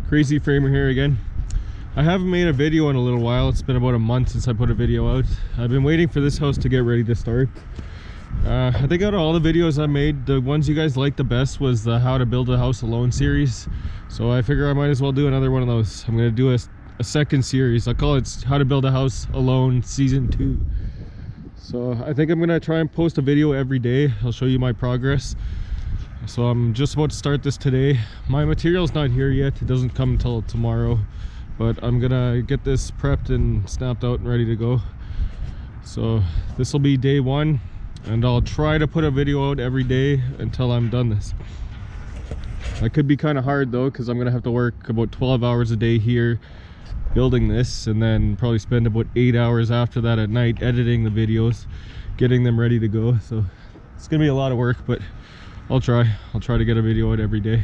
Crazy Framer here again. I haven't made a video in a little while. It's been about a month since I put a video out. I've been waiting for this house to get ready to start. I think out of all the videos I made, the ones you guys liked the best was the How to Build a House Alone series. So I figure I might as well do another one of those. I'm going to do a second series. I'll call it How to Build a House Alone Season 2. So I think I'm going to try and post a video every day. I'll show you my progress. So I'm just about to start this today. My material's not here yet. It doesn't come until tomorrow. But I'm gonna get this prepped and snapped out and ready to go. So this will be day one, and I'll try to put a video out every day until I'm done this. That could be kind of hard though, because I'm gonna have to work about 12 hours a day here building this, and then probably spend about 8 hours after that at night editing the videos, getting them ready to go. So it's gonna be a lot of work, but I'll try to get a video out every day.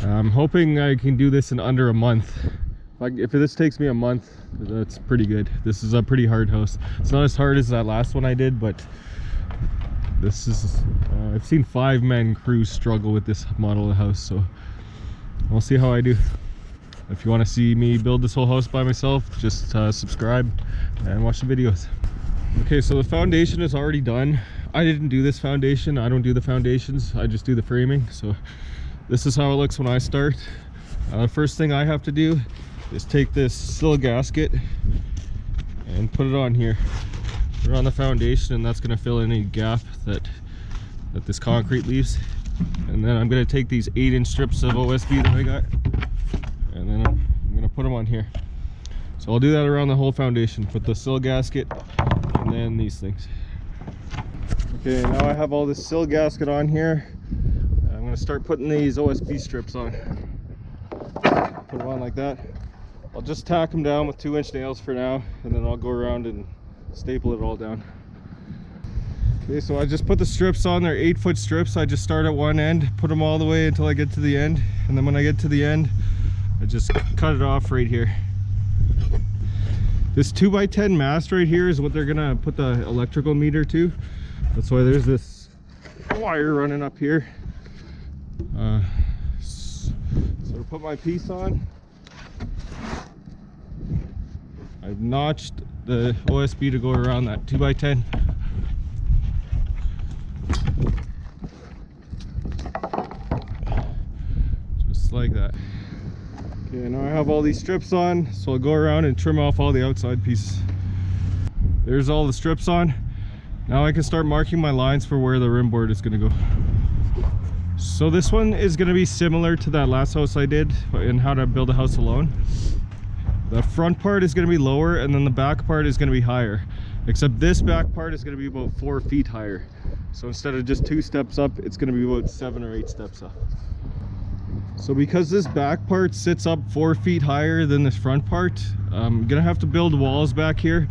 I'm hoping I can do this in under a month. If this takes me a month, that's pretty good. This is a pretty hard house. It's not as hard as that last one I did, but this is I've seen 5-man crews struggle with this model of house, so we'll see how I do. If you want to see me build this whole house by myself, just subscribe and watch the videos. Okay, so the foundation is already done. I didn't do this foundation. I don't do the foundations. I just do the framing. So this is how it looks when I start. The first thing I have to do is take this sill gasket and put it on here. Put it on the foundation, and that's going to fill any gap that this concrete leaves. And then I'm going to take these 8-inch strips of OSB that I got, and then I'm going to put them on here. So I'll do that around the whole foundation. Put the sill gasket and then these things. Okay, now I have all this sill gasket on here. I'm going to start putting these OSB strips on. Put them on like that. I'll just tack them down with 2-inch nails for now, and then I'll go around and staple it all down. Okay, so I just put the strips on. They're 8-foot strips. I just start at one end, put them all the way until I get to the end, and then when I get to the end, I just cut it off right here. This 2x10 mast right here is what they're gonna put the electrical meter to. That's why there's this wire running up here. So to put my piece on, I've notched the OSB to go around that 2x10. Just like that. Okay, now I have all these strips on, so I'll go around and trim off all the outside pieces. There's all the strips on. Now I can start marking my lines for where the rim board is going to go. So this one is going to be similar to that last house I did in How to Build a House Alone. The front part is going to be lower, and then the back part is going to be higher. Except this back part is going to be about 4 feet higher. So instead of just 2 steps up, it's going to be about 7 or 8 steps up. So because this back part sits up 4 feet higher than this front part, I'm going to have to build walls back here.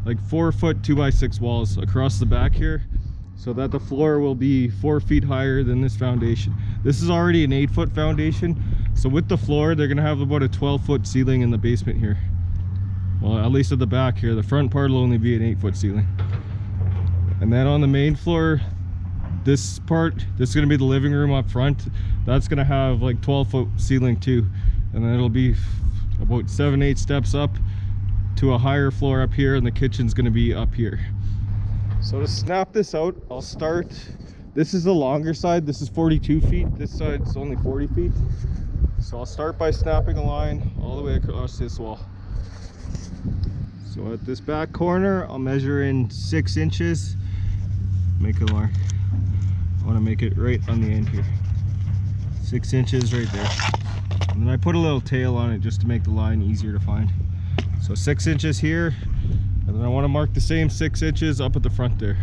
Like 4-foot 2x6 walls across the back here, so that the floor will be 4 feet higher than this foundation. This is already an 8-foot foundation, so with the floor they're gonna have about a 12-foot ceiling in the basement here. Well, at least at the back here. The front part will only be an 8-foot ceiling. And then on the main floor, this is gonna be the living room up front. That's gonna have like 12-foot ceiling too, and then it'll be about 7-8 steps up to a higher floor up here, and the kitchen's going to be up here. So to snap this out, I'll start, this is the longer side, this is 42 feet, this side's only 40 feet. So I'll start by snapping a line all the way across this wall. So at this back corner, I'll measure in 6 inches, make a mark. I want to make it right on the end here. 6 inches right there. And then I put a little tail on it just to make the line easier to find. So 6 inches here, and then I want to mark the same 6 inches up at the front there.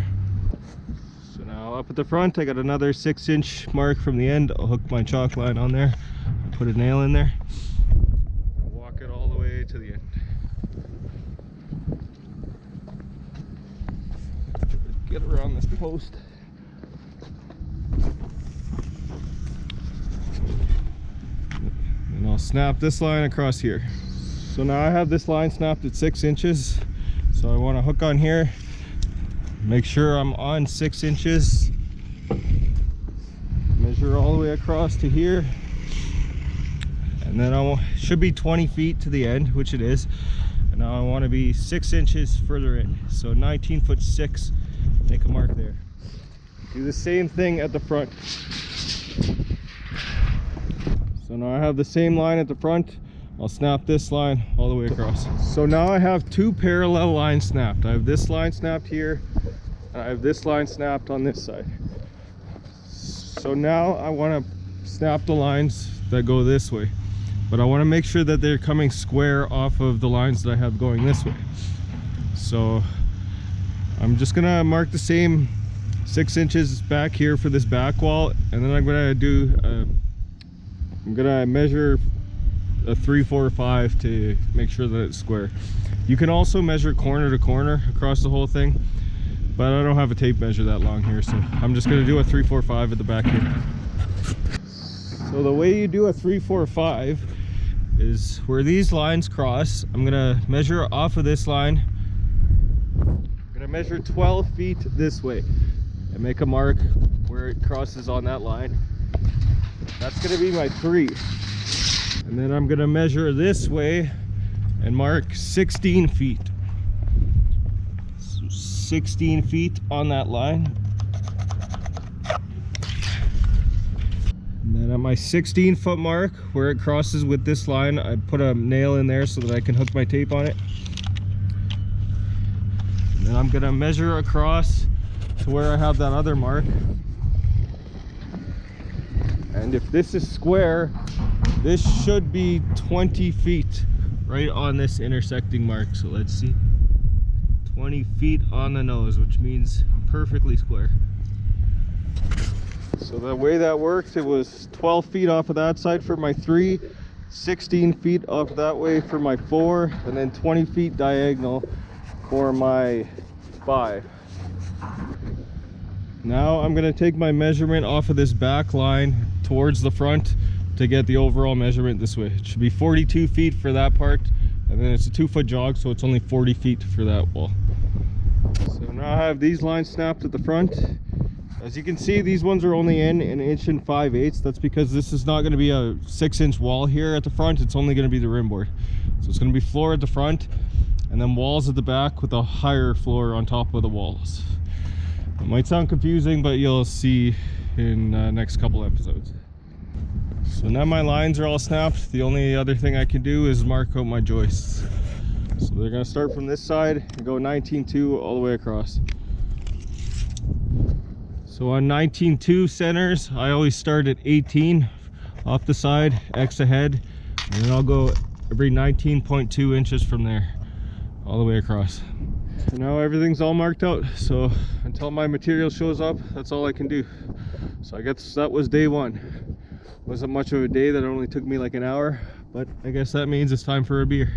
So now up at the front, I got another 6-inch mark from the end. I'll hook my chalk line on there, put a nail in there, and walk it all the way to the end. Get around this post. And I'll snap this line across here. So now I have this line snapped at 6 inches. So I want to hook on here, make sure I'm on 6 inches, measure all the way across to here, and And then should be 20 feet to the end, which it is. And now I want to be 6 inches further in. So 19 foot 6, make a mark there. Do the same thing at the front. So now I have the same line at the front. I'll snap this line all the way across. So now I have 2 parallel lines snapped. I have this line snapped here, and I have this line snapped on this side. So now I want to snap the lines that go this way. But I want to make sure that they're coming square off of the lines that I have going this way. So I'm just gonna mark the same 6 inches back here for this back wall, and then I'm gonna measure a 3, 4, 5 to make sure that it's square. You can also measure corner to corner across the whole thing, but I don't have a tape measure that long here, so I'm just gonna do a 3, 4, 5 at the back here. So the way you do a 3, 4, 5 is where these lines cross. I'm gonna measure off of this line. I'm gonna measure 12 feet this way and make a mark where it crosses on that line. That's gonna be my 3. And then I'm gonna measure this way and mark 16 feet. So 16 feet on that line. And then at my 16 foot mark, where it crosses with this line, I put a nail in there so that I can hook my tape on it. And then I'm gonna measure across to where I have that other mark. And if this is square, this should be 20 feet right on this intersecting mark. So let's see, 20 feet on the nose, which means perfectly square. So the way that works, it was 12 feet off of that side for my 3, 16 feet off that way for my 4, and then 20 feet diagonal for my 5. Now I'm going to take my measurement off of this back line towards the front to get the overall measurement this way. It should be 42 feet for that part, and then it's a 2-foot jog, so it's only 40 feet for that wall. So now I have these lines snapped at the front. As you can see, these ones are only in 1 5/8 inches. That's because this is not going to be a 6-inch wall here at the front. It's only going to be the rim board. So it's going to be floor at the front and then walls at the back with a higher floor on top of the walls. It might sound confusing, but you'll see in next couple episodes. So now my lines are all snapped. The only other thing I can do is mark out my joists. So they're going to start from this side and go 19/2 all the way across. So on 19/2 centers, I always start at 18 off the side, X ahead, and then I'll go every 19.2 inches from there, all the way across. So now everything's all marked out, so until my material shows up, that's all I can do. So I guess that was day 1. Wasn't much of a day, that only took me like an hour, but I guess that means it's time for a beer.